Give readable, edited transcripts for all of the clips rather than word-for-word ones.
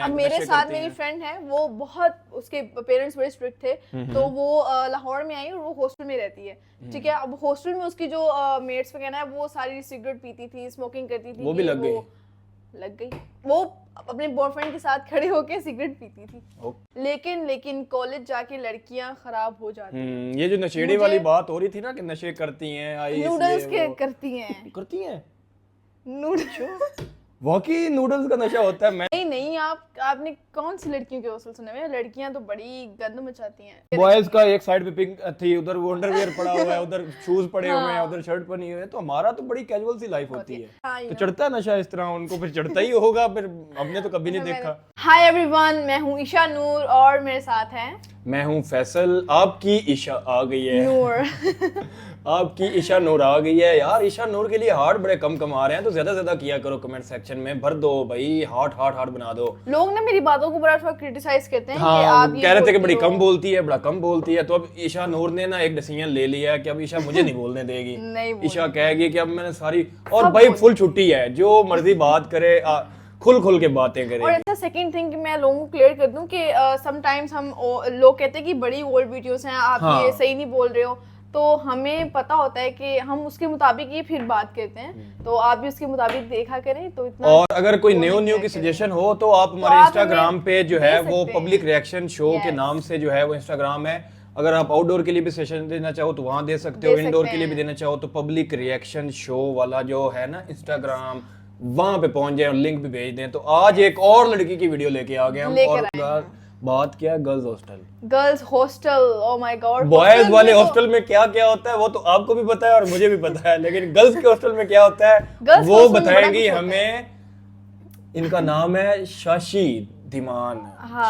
अब मेरे साथ मेरी फ्रेंड है, वो बहुत, उसके पेरेंट्स बड़े स्ट्रिक्ट थे, तो वो लाहौर में आई और वो हॉस्टल में रहती है, ठीक है। अब हॉस्टल में उसकी जो मेट्स वगैरह है वो सारी सिगरेट पीती थी, स्मोकिंग करती थी, वो भी लग गई वो अपने बॉयफ्रेंड के साथ खड़े होके सिगरेट पीती थी। लेकिन कॉलेज जाके लड़कियां खराब हो जाती हैं। ये जो नशेड़ी वाली बात हो रही थी ना कि नशे करती हैं, नूडल्स के करती हैं नूडल्स वाकई नूडल्स का नशा होता है। मैं नहीं आपने कौन सी लड़कियों के हॉस्टल सुने हुए? लड़कियां तो बड़ी गंद मचाती हैं। बॉयज का एक साइड पे पिंक थी, उधर वो अंडरवियर पड़ा हुआ है, उधर शूज पड़े हुए हैं, उधर शर्ट पहनी हुई है, तो हमारा तो बड़ी कैजुअल सी लाइफ होती है। तो चढ़ता है नशा इस तरह, उनको फिर चढ़ता ही होगा, फिर हमने तो कभी नहीं देखा। हाय एवरीवन, मैं हूँ ईशा नूर और मेरे साथ हैं मैं हूँ फैसल। आपकी ईशा आ गई है नूर। आपकी ईशा नूर आ गई है। यार ईशा नूर के लिए हार्ट बड़े कम आ रहे हैं, तो ज्यादा से ज्यादा किया करो, कमेंट सेक्शन में भर दो भाई, हार्ट बना दो। लोग ना मेरी बातों को बड़ा थोड़ा क्रिटिसाइज करते हैं हाँ, कि आप ये कह रहे थे कि बड़ी कम बोलती है, बड़ा कम बोलती है। तो अब ईशा नूर ने ना एक डिसीजन ले लिया है कि अब ईशा मुझे नहीं बोलने देगी। ईशा कहेगी कि अब मैंने सारी, और भाई फुल छुट्टी है, जो मर्जी बात करे, खुल के बातें करें। और ऐसा सेकंड थिंग कि मैं लोगों को क्लियर कर दूं कि समटाइम्स हम लोग कहते हैं कि बड़ी ओल्ड वीडियोस हैं, आप ये सही नहीं बोल रहे हो, तो हमें पता होता है कि हम उसके मुताबिक ही फिर बात करते हैं, तो आप भी उसके मुताबिक देखा करें तो इतना। और अगर कोई न्यू की सजेशन हो तो आप हमारे इंस्टाग्राम पे जो है वो पब्लिक रिएक्शन शो के नाम से जो है वो इंस्टाग्राम है। अगर आप आउटडोर के लिए भी सेशन देना चाहो तो वहां दे सकते हो, इंडोर के लिए भी देना चाहो तो पब्लिक रिएक्शन शो वाला जो है ना इंस्टाग्राम, वहां पे पहुंच जाए और लिंक भी भेज दें। तो आज एक और लड़की की वीडियो लेके आ गए हम, और बात क्या है girls hostel. Oh my God, boys वाले हॉस्टल में क्या क्या होता है वो तो आपको भी पता है और मुझे भी पता है, लेकिन गर्ल्स के हॉस्टल में क्या होता है वो बताएंगी हमें। इनका नाम है शाशी धीमान।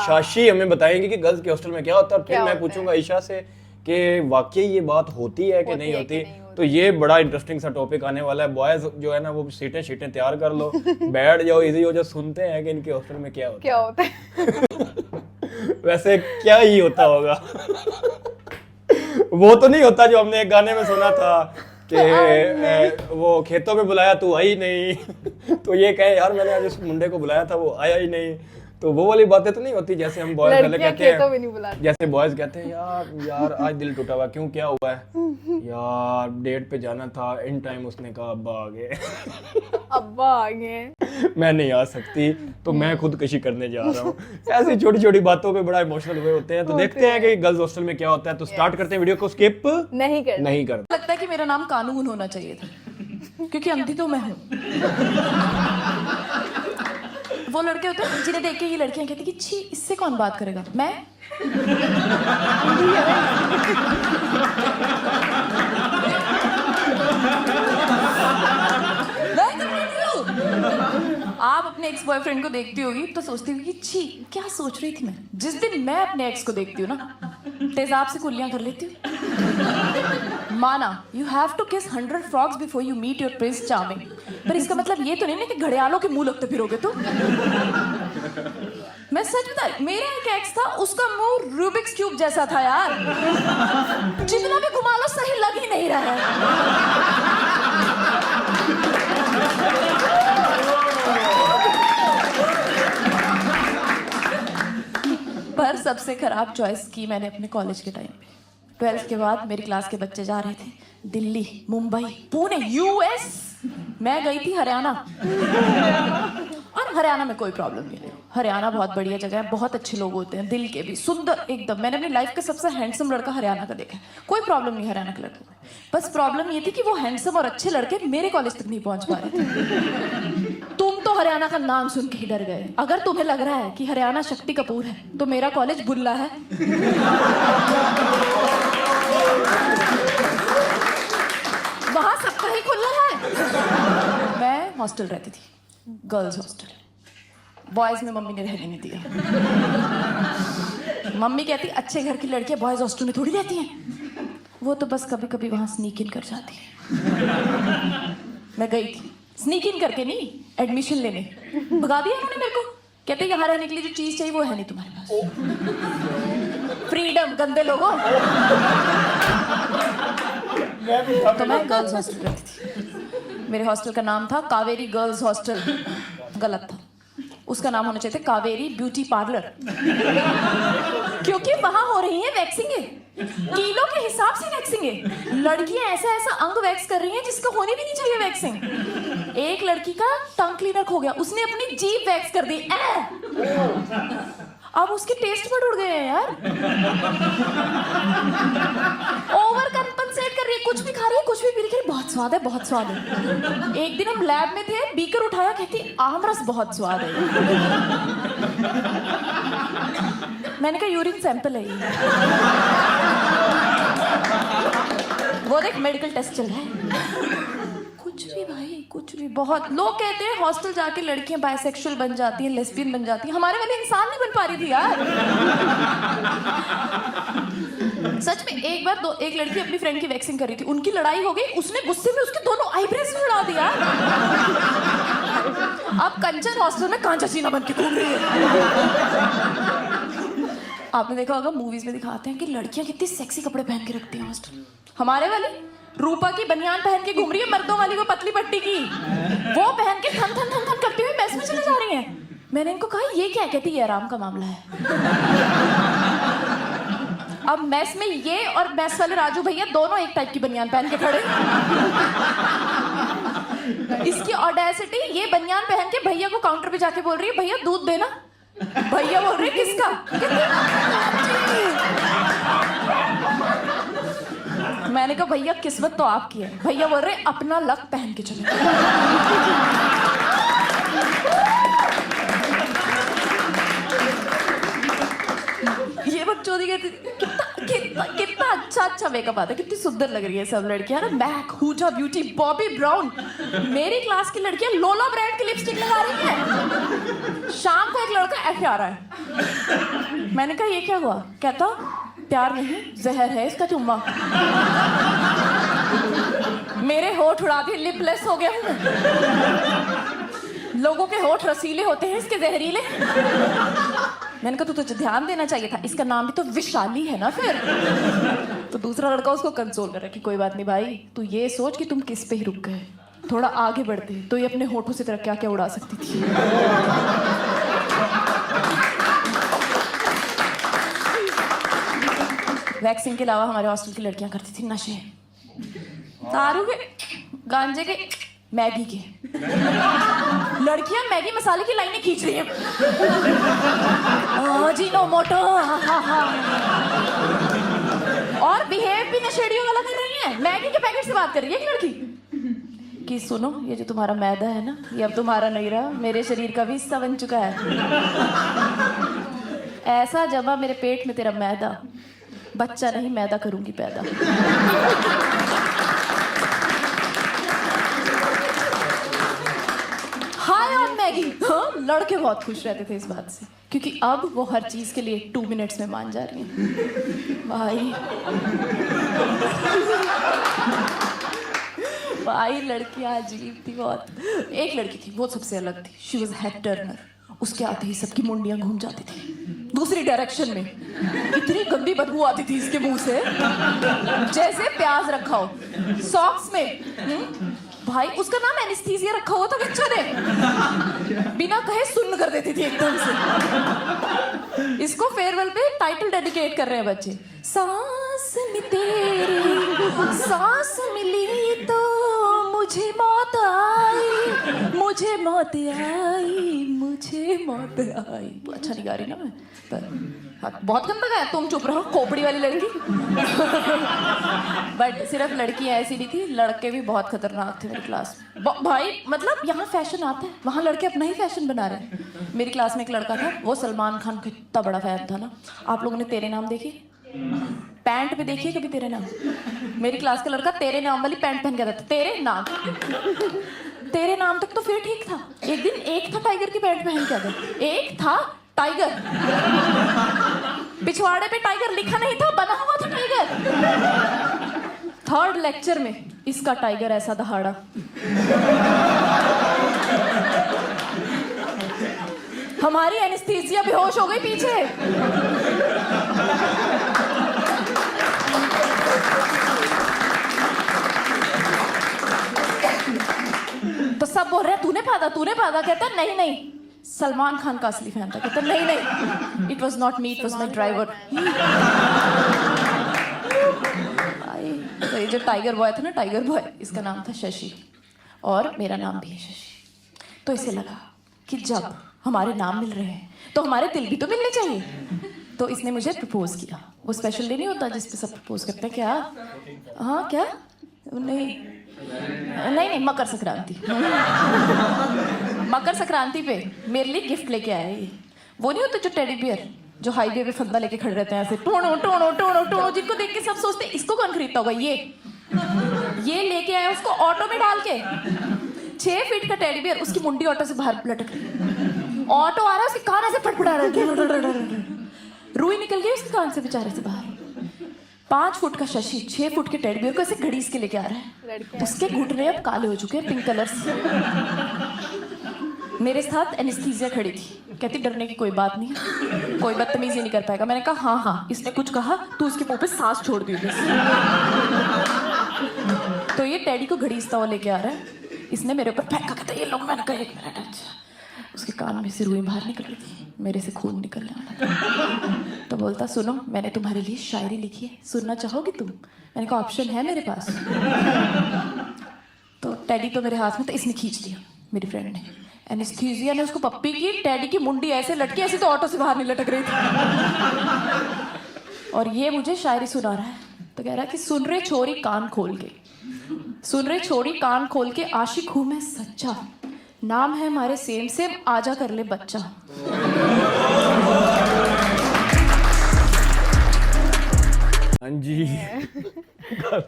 शाशी हमें बताएंगे कि गर्ल्स के हॉस्टल में क्या होता है, फिर मैं पूछूंगा ईशा से कि वाकई ये बात होती है कि नहीं होती। तो ये बड़ा इंटरेस्टिंग सा टॉपिक आने वाला है। बॉयज जो है ना वो सीटें तैयार कर लो, बैठ जाओ, इजी हो जाओ, सुनते हैं कि इनके हॉस्टल में क्या होता है। वैसे क्या ही होता होगा। वो तो नहीं होता जो हमने एक गाने में सुना था कि वो खेतों में बुलाया तू आई नहीं। तो ये कहे यार मैंने आज उस मुंडे को बुलाया था वो आया ही नहीं। तो वो वाली बातें तो नहीं होती जैसे हम बॉयज पहले कहते हैं, जैसे बॉयज कहते हैं यार आज दिल टूटा हुआ, क्यों क्या हुआ है यार, डेट पे जाना था, इन टाइम उसने कहा अब्बा आ गए मैं नहीं आ सकती, तो मैं खुदकशी करने जा रहा हूँ। ऐसी छोटी छोटी बातों पे बड़ा इमोशनल हुए होते हैं। तो देखते हैं कि गर्ल्स हॉस्टल में क्या होता है। तो स्टार्ट करते हैं, वीडियो को स्किप नहीं करते। लगता है कि मेरा नाम कानून होना चाहिए था, क्योंकि अंधी तो मैं हूँ। वो लड़के होते हैं जिन्हें देख के ये लड़कियां कहती कि छी इससे कौन बात करेगा, मैं आप अपने एक्स बॉयफ्रेंड को देखती होगी तो सोचती होगी कि छी क्या सोच रही थी मैं। जिस दिन मैं अपने एक्स को देखती हूँ ना, तेजाब से कुल्लियां कर लेती हूँ। माना you have to kiss 100 frogs before you meet your prince charming, पर इसका मतलब ये तो नहीं ना कि घड़ियालों के मुंह लगते फिरोगे तुम। मैं सच बता, मेरा एक एक्स था, उसका मुंह रूबिक्स क्यूब जैसा था यार, जितना भी घुमा लो सही लग ही नहीं रहा है। पर सबसे खराब चॉइस की मैंने अपने कॉलेज के टाइम पे। 12th के बाद मेरी क्लास के बच्चे जा रहे थे दिल्ली, मुंबई, पुणे, यूएस। मैं गई थी हरियाणा, और हरियाणा में कोई प्रॉब्लम नहीं है। हरियाणा बहुत बढ़िया जगह है, बहुत अच्छे लोग होते हैं, दिल के भी सुंदर एकदम। मैंने अपनी लाइफ का सबसे हैंडसम लड़का हरियाणा का देखा, कोई प्रॉब्लम नहीं हरियाणा के लड़के में। बस प्रॉब्लम ये थी कि वो हैंडसम और अच्छे लड़के मेरे कॉलेज तक नहीं पहुंच पा रहे थे। तुम तो हरियाणा का नाम सुन के ही डर गए। अगर तुम्हें लग रहा है कि हरियाणा शक्ति कपूर है तो मेरा कॉलेज बुल्ला है। वहां सबका ही खुला है। मैं हॉस्टल रहती थी, गर्ल्स हॉस्टल। बॉयज में मम्मी ने रहने नहीं दिया। मम्मी कहती अच्छे घर की लड़कियां बॉयज हॉस्टल में थोड़ी रहती हैं, वो तो बस कभी कभी वहां स्नीक इन कर जाती है। मैं गई थी स्नीक इन करके, नहीं एडमिशन लेने। भगा दिया उन्होंने मेरे को, कहते यहाँ रहने के लिए जो चीज चाहिए वो है नहीं तुम्हारे पास। फ्रीडम गंदे लोगों। तो मैं गर्ल्स हॉस्टल रहती थी। मेरे हॉस्टल का नाम था कावेरी गर्ल्स हॉस्टल, गलत था। उसका नाम होना चाहिए था कावेरी ब्यूटी पार्लर, क्योंकि वहां हो रही है वैक्सिंग, किलो के हिसाब से वैक्सिंग है। लड़कियां ऐसा ऐसा अंग वैक्स कर रही हैं जिसको होनी भी नहीं चाहिए वैक्सिंग। एक लड़की का टंग क्लीनर खो गया, उसने अपनी जीभ वैक्स कर दी। अब उसके टेस्ट बड उड़ गए हैं यार। ओवर कंपनसेट कर रही है, कुछ भी खा रही है, कुछ भी पी रही है, बहुत स्वाद है, बहुत स्वाद है। एक दिन हम लैब में थे, बीकर उठाया, कहती आमरस बहुत स्वाद है। मैंने कहा यूरिन सैंपल है ये। वो देख मेडिकल टेस्ट चल रहा है। कुछ भी भाई, कुछ भी। बहुत लोग कहते हैं हॉस्टल जाके लड़कियां बाइसेक्सुअल बन जाती हैं, लेस्बियन बन जाती हैं। हमारे वाली इंसान नहीं बन पा रही थी यार। सच में एक बार एक लड़की अपनी फ्रेंड की वैक्सिंग कर रही थी, उनकी लड़ाई हो गई, उसने गुस्से में उसके दोनों आईब्रोज भी उड़ा दिया। अब कंचन हॉस्टल में कांचा सीना बन के घूम रही है। आपने देखा होगा मूवीज में दिखाते हैं कि लड़कियां कितनी सेक्सी कपड़े पहन के रखती हैं हॉस्टल। हमारे वाली रूपा की बनियान पहन के घूम रही है, मर्दों वाली को पतली पट्टी की, वो पहन के थन थन थन थन करती हुई मेस में चले जा रही हैं। मैंने इनको कहा ये क्या, कहती ये आराम का मामला है। अब मेस में ये और मेस वाले राजू भैया दोनों एक टाइप की बनियान पहन के खड़े। इसकी ऑडेसिटी, ये बनियान पहन के भैया को काउंटर पे जाके बोल रही है भैया दूध देना। भैया बोल रहे किसका? मैंने कहा भैया किस्मत तो आपकी है। भैया बोल रहे अपना लक पहन के चलो। ये बकचोदी कहती कितना अच्छा मेकअप आता है, कितनी सुंदर लग रही है सब लड़कियां ना। Mac, हुजा beauty, Bobby brown. मेरी क्लास की लड़कियां लोला ब्रांड की लिपस्टिक लगा रही हैं। शाम को एक लड़का ऐसे आ रहा है, मैंने कहा ये क्या हुआ? कहता प्यार नहीं जहर है इसका चुम्मा। मेरे होठ उड़ा दिए, लिपलेस हो गया हूं। लोगों के होठ रसीले होते हैं, इसके जहरीले। मैंने कहा तुझे ध्यान देना चाहिए था, इसका नाम भी तो विशाली है ना फिर। तो दूसरा लड़का उसको कंसोल कर रहा कि कोई बात नहीं भाई, तू ये सोच कि तुम किस पे ही रुक गए, थोड़ा आगे बढ़ते तो ये अपने होठों से तेरा क्या क्या उड़ा सकती थी। वैक्सिंग के अलावा हमारे हॉस्टल की लड़कियां करती थी नशे, दारू के, गांजे के, मैगी के। लड़कियां मैगी मसाले की लाइनें खींच रही हैं। जीनो मोटो, और बिहेव भी नशेड़ियों वाला कर रही है। मैगी के पैकेट से बात कर रही है एक लड़की कि सुनो ये जो तुम्हारा मैदा है ना, ये अब तुम्हारा नहीं रहा, मेरे शरीर का भी हिस्सा बन चुका है। ऐसा जमा मेरे पेट में तेरा मैदा, बच्चा नहीं मैदा करूंगी पैदा। हाय ऑन मैगी। हाँ, लड़के बहुत खुश रहते थे इस बात से, क्योंकि अब वो हर चीज के लिए 2 मिनट्स में मान जा रही हैं। भाई लड़कियां अजीब थी बहुत। एक लड़की थी वो सबसे अलग थी, शी वाज हेड टर्नर। उसके आते ही सबकी मुंडियां घूम जाती थी दूसरी डायरेक्शन में। इतनी गंदी बदबू आती थी इसके मुंह से, जैसे प्याज रखा हो सॉक्स में। भाई उसका नाम एनेस्थीसिया रखा हुआ था बच्चा ने, बिना कहे सुन्न कर देती थी एकदम से। इसको फेयरवेल पे टाइटल डेडिकेट कर रहे हैं बच्चे। सांस में तेरी सांस मिली तो मुझे मौत आई, मुझे मौत आई, मुझे मौत आई। अच्छा नहीं गा रही ना मैं, पर बहुत गंदा गाया। तुम चुप रहो खोपड़ी वाली लड़की। बट सिर्फ लड़कियां ऐसी नहीं थी, लड़के भी बहुत खतरनाक थे मेरी क्लास में। भाई मतलब यहाँ फैशन आता है, वहाँ लड़के अपना ही फैशन बना रहे हैं। मेरी क्लास में एक लड़का था, वो सलमान खान का इतना बड़ा फैन था ना। आप लोगों ने तेरे नाम देखी? पैंट पे देखिए कभी तेरे नाम? मेरी क्लास का लड़का तेरे नाम वाली पैंट पहन के आता था। तेरे नाम, तेरे नाम तक तो फिर ठीक था। एक दिन एक था टाइगर की पैंट पहन के आता, एक था टाइगर, पिछवाड़े पे टाइगर लिखा नहीं था, बना हुआ था टाइगर। थर्ड लेक्चर में इसका टाइगर ऐसा दहाड़ा, हमारी एनेस्थीसिया बेहोश हो गई पीछे। तो सब बोल रहे तूने पादा, तूने पादा। कहता नहीं नहीं, सलमान खान का असली फैन था। कहता नहीं नहीं, it was not me, it was my driver. तो ये जो टाइगर बॉय था ना, टाइगर बॉय, इसका नाम था शशि और मेरा नाम भी है शशि। तो इसे लगा कि जब हमारे नाम मिल रहे हैं तो हमारे दिल भी तो मिलने चाहिए। तो इसने मुझे प्रपोज किया। वो स्पेशल डे नहीं होता जिस पे सब प्रपोज करते हैं क्या? हाँ क्या? नहीं नहीं नहीं, मकर संक्रांति। मकर संक्रांति पे मेरे लिए गिफ्ट लेके आया ये। वो नहीं होता जो टेडी बियर जो हाईवे पे फंदा लेके खड़े रहते हैं ऐसे, टोनो टोनो टोनो टोनो, जिनको देख के सब सोचते हैं इसको कौन खरीदता होगा। ये लेके आया उसको ऑटो में डाल के। 6 फीट का टेडी बियर, उसकी मुंडी ऑटो से बाहर लटक रही। ऑटो आ रहा है, उसके कान ऐसे फटफटा रहे, रुई निकल गई उसके कान से बेचारे से बाहर। 5 फुट का शशि 6 फुट के टेडी बियर को ऐसे घड़ीस के लेके आ रहा है। उसके घुटने अब काले हो चुके हैं, पिंक कलर से। मेरे साथ एनेस्थीसिया खड़ी थी, कहती डरने की कोई बात नहीं, कोई बदतमीजी नहीं कर पाएगा। मैंने कहा हाँ हाँ, इसने कुछ कहा तू उसके मुंह पे सांस छोड़ दी। तो ये टेडी को घड़ीसता हुआ लेके आ रहा है, इसने मेरे ऊपर फेंका। कहता ये लोग, मैंने कहा 1 मिनट। अच्छा, उसके कान में से रुई बाहर निकल रही थी, मेरे से खून निकलने वाला था। तो बोलता सुनो, मैंने तुम्हारे लिए शायरी लिखी है, सुनना चाहोगी तुम? मैंने कहा ऑप्शन है मेरे पास। तो टेडी तो मेरे हाथ में था, इसने खींच लिया मेरी फ्रेंड ने। एनेस्थीसिया ने उसको पप्पी की, टेडी की मुंडी ऐसे लटकी, ऐसे तो ऑटो से बाहर नहीं लटक रही थी। और ये मुझे शायरी सुना रहा है। तो कह रहा है कि सुन रहे छोरी कान खोल के, सुन रहे छोरी कान खोल के, आशिक हूं मैं सच्चा, नाम है हमारे सेम सेम, आजा कर ले बच्चा। हाँ जी।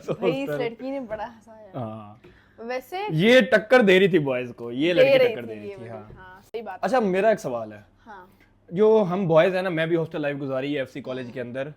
भाई इस लड़की ने बड़ा हंसाया। हाँ, वैसे ये टक्कर दे रही थी बॉयज को, ये लड़की टक्कर दे रही ये थी। हाँ हाँ सही बात। अच्छा, मेरा एक सवाल है। हाँ जो हम बॉयज है ना, मैं भी हॉस्टल लाइफ गुजारी है एफसी कॉलेज के अंदर,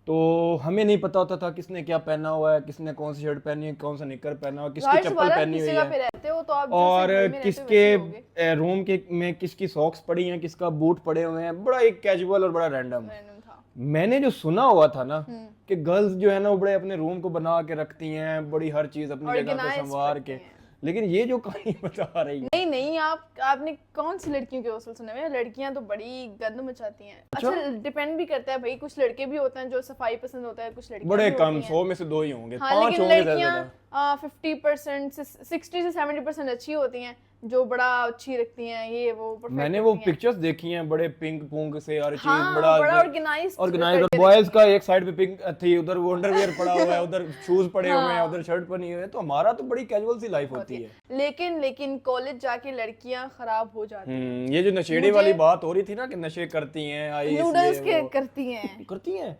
तो हमें नहीं पता होता था किसने क्या पहना हुआ है, किसने कौन सी शर्ट पहनी है, कौन सा निकर पहना हुआ है, किसकी चप्पल पहनी हुई है, पे रहते हो तो आप और जैसे घर में रहते हो किसके वैसे होगे। रूम के में किसकी सॉक्स पड़ी हैं, किसका बूट पड़े हुए हैं। बड़ा एक कैजुअल और बड़ा रैंडम। Random था। मैंने जो सुना हुआ था ना कि गर्ल्स जो है ना वो बड़े अपने रूम को बना के रखती हैं, बड़ी हर चीज अपनी जगह पे Organized संवार रखती के। हैं। लेकिन ये जो कहानी बता रही है, नहीं नहीं, आपने कौन सी लड़कियों के हौसले सुने हुए हैं? लड़कियां तो बड़ी गंद मचाती हैं। अच्छा डिपेंड भी करता है भाई, कुछ लड़के भी होते हैं जो सफाई पसंद होता है, कुछ लड़कियां बड़े भी कम, होती हैं। 100 में से 2 ही होंगे, हाँ 5 लेकिन होंगे लड़कियां ज्यादा। 50% से 60 से 70% अच्छी होती हैं, जो बड़ा अच्छी रखती हैं, ये वो perfect मैंने वो रखती हैं। पिक्चर्स देखी हैं, बड़े पिंक पुंक से हर चीज, हाँ, बड़ा बड़ा ऑर्गेनाइज ऑर्गेनाइज। और बॉयज का एक साइड पे पिंक थी, उधर वो अंडरवियर पड़ा हुआ है, उधर शूज पड़े हुए हैं, उधर शर्ट पहनी हुई है। तो हमारा तो बड़ी कैजुअल सी लाइफ होती है। लेकिन कॉलेज जाके लड़कियां खराब हो जाती हैं। ये जो नशेड़ी वाली बात हो रही थी ना कि नशे करती हैं, आई नूडल्स के करती हैं। करती हैं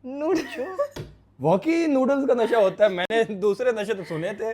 नूडल्स वाकई नूडल्स का नशा होता है। मैंने दूसरे नशे तो सुने थे,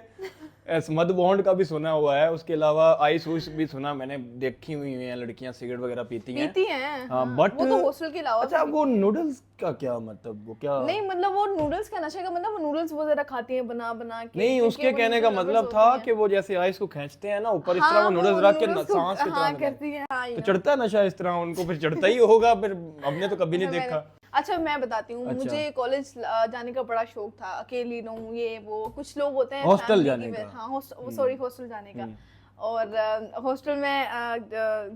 मद बॉन्ड का भी सुना हुआ है, उसके अलावा आइस उइस भी सुना मैंने, देखी हुई हैं लड़कियां सिगरेट वगैरह पीती हैं। हाँ, बट वो तो हॉस्टल के अलावा अच्छा, वो नूडल्स का क्या मतलब, वो क्या? नहीं मतलब वो नूडल्स का नशे का मतलब वो नूडल्स वो जरा खाती हैं बना बना के। नहीं, उसके कहने का मतलब था कि वो जैसे आइस को खींचते हैं ना ऊपर, इस तरह वो नूडल्स रख के सांस की तरह करती है। हाँ तो चढ़ता है नशा इस तरह उनको, फिर चढ़ता ही होगा। फिर हमने तो कभी नहीं देखा। अच्छा मैं बताती हूँ, मुझे कॉलेज जाने का बड़ा शौक था, अकेली रहूं ये वो। कुछ लोग होते हैं हॉस्टल जाने का। हाँ सॉरी हॉस्टल जाने का। और हॉस्टल में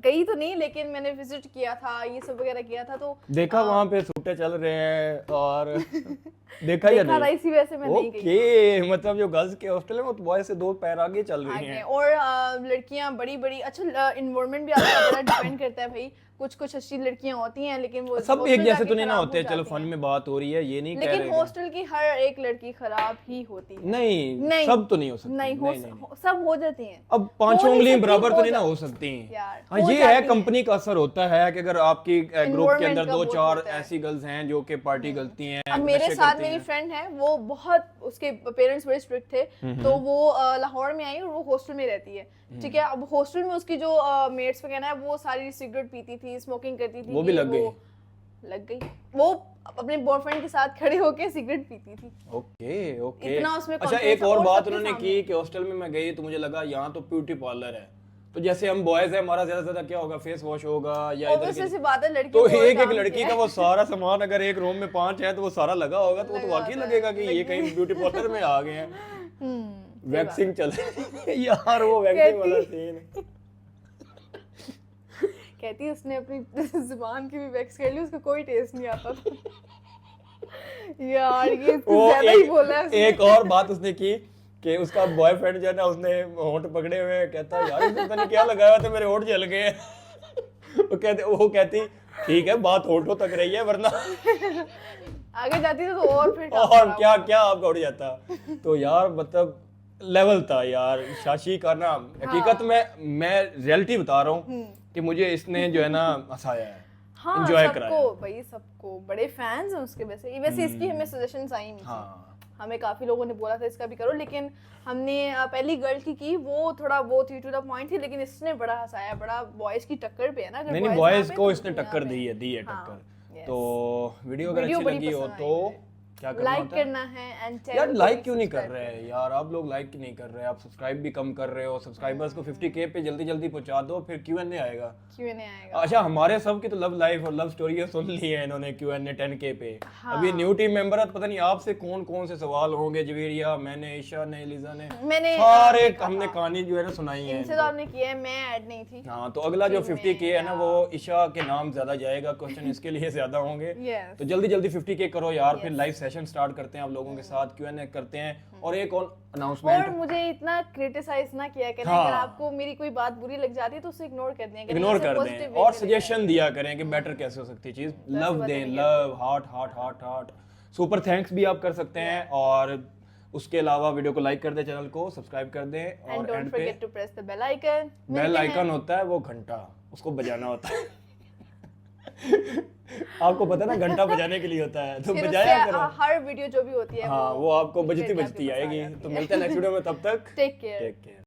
गई तो नहीं, लेकिन मैंने विजिट किया था, ये सब वगैरह किया था। तो देखा वहाँ पे सूटे चल रहे हैं और देखा या देखा नहीं? इसी वजह से मैं नहीं गई। ओके, मतलब जो गर्ल्स के हॉस्टल है वो बॉय से 2 पैर आगे चल रही हैं। और लड़कियां बड़ी बड़ी, अच्छा इन्वायरमेंट भी आपका बड़ा डिपेंड करता है भाई। कुछ अच्छी लड़कियां होती हैं, लेकिन वो सब hostel एक जैसे जाके तो नहीं ना खराब होते। हो चलो जाती फन हैं। में बात हो रही है, ये नहीं कह लेकिन रहे। हॉस्टल की हर एक लड़की खराब ही होती है। नहीं, सब तो नहीं हो सकती। नहीं सब हो जाती हैं। अब 5 उंगलियां बराबर तो नहीं ना हो सकती। यार, हाँ, हो ये जाती है हैं। कंपनी का असर होता है कि अगर आपकी ग्रुप के Environment अंदर का 2-4 बहुत होता है। ऐसी गर्ल्स हैं जो कि पार्टी करती हैं, अब मेरे नशे साथ करती मेरी हैं। फ्रेंड है, वो बहुत, उसके पेरेंट्स बड़े स्ट्रिक्ट थे, तो वो लाहौर में आई और वो हॉस्टल में रहती है। ठीक है, अब हॉस्टल में उसकी जो मेट्स वगैरह है वो सारी सिगरेट पीती थी, स्मोकिंग करती थी। वो भी लग गई। वो अपने बॉयफ्रेंड के साथ खड़े होके सिगरेट पीती थी। ओके। इतना उसमें अच्छा, confidence एक और और बात सबके उन्होंने सामने। की कि हॉस्टल में मैं गई तो मुझे लगा यहाँ तो ब्यूटी पार्लर है, तो जैसे हम बॉयज है हमारा ज्यादा से ज्यादा क्या होगा, फेस वॉश होगा या इधर Obviously की- सी बात है, लड़की तो को एक काम लड़की किया का है। वो सारा सामान अगर एक रूम में 5 है तो वो सारा लगा होगा, तो वो तो वाकई लगेगा कि ये कहीं ब्यूटी पार्लर में आ गए हैं। वैक्सिंग चल रही है यार, वो वैक्सिंग वाला सीन। कहती उसने अपनी जुबान की भी वैक्स कर ली, उसको कोई टेस्ट नहीं आता था। यार ये तो वो ज्यादा ही बोला है उसने। एक और बात उसने की कि उसका बॉयफ्रेंड जो है ना, उसने होंठ पकड़े हुए हैं, कहता है यार इसने पता नहीं क्या लगाया था, मेरे होंठ जल गए। वो कहती ठीक है, बात होंठों तक रही है, वरना आगे जाती तो और फिर और क्या क्या आपका उड़ जाता। तो यार मतलब लेवल था यार शाशी का ना। हकीकत में मैं रियलिटी बता रहा हूँ कि मुझे इसने जो है ना हंसाया है, हाँ एंजॉय सबको कराया। भाई, सबको बड़े फैंस हैं उसके। वैसे इसकी हमें सजेशंस आई नहीं थी। हाँ हमें काफी लोगों ने बोला था इसका भी करो, लेकिन हमने पहली गर्ल की वो थोड़ा वो थी, टू द पॉइंट थी, लेकिन इसने बड़ा हंसाया, बड़ा बॉयज की टक्कर पे है ना। नहीं नहीं, बॉयज को इसने टक्कर दी है टक्कर। तो वीडियो अगर अच्छी लगी हो तो क्या करना लाइक होता है? करना है एंड यार लाइक क्यों नहीं कर रहे हैं यार आप लोग? लाइक क्यों नहीं कर रहे हैं आप? सब्सक्राइब भी कम कर रहे हो। सब्सक्राइबर्स को 50K पे जल्दी जल्दी पहुंचा दो, फिर Q&A आएगा। Q&A आएगा। अच्छा, हमारे सब की तो लव लाइफ और लव स्टोरी सुन ली है इन्होंने Q&A 10K पे। हाँ। अब ये न्यू टीम मेंबर है, पता नहीं आपसे कौन कौन से सवाल होंगे। जवेरिया, मैंने, ईशा ने, एलिजा ने, मैंने सारे हमने कहानी जो है ना सुनाई है। इनसे तो आपने किया है, मैं ऐड नहीं थी। हाँ, तो अगला जो 50K है ना, वो ईशा के नाम ज्यादा जाएगा, क्वेश्चन इसके लिए ज्यादा होंगे। Yes. तो जल्दी जल्दी 50K करो यार, फिर लाइव सेशन स्टार्ट करते हैं आप लोगों के साथ, Q&A करते हैं। और एक और और अनाउंसमेंट, मुझे इतना क्रिटिसाइज ना किया करें। हाँ। अगर आपको मेरी कोई बात बुरी लग जाती है तो उसे इग्नोर कर दें, इग्नोर कर दें और सजेशन दिया करें कि बेटर कैसे हो सकती है चीज। लव दें, love, heart heart heart heart, super thanks भी आप कर सकते हैं। और उसके अलावा वीडियो को लाइक कर दें, चैनल को सब्सक्राइब कर दें, एंड और डोंट एंड पे forget to press the bell icon. Bell icon होता है वो घंटा, उसको बजाना होता है। आपको पता है ना, घंटा बजाने के लिए होता है, तो बजाया करो। हर वीडियो जो भी होती है हाँ, वो आपको बजती आपके बजती पास आ आएगी। जाती तो है। मिलते हैं नेक्स्ट वीडियो में, तब तक टेक केयर। Take care.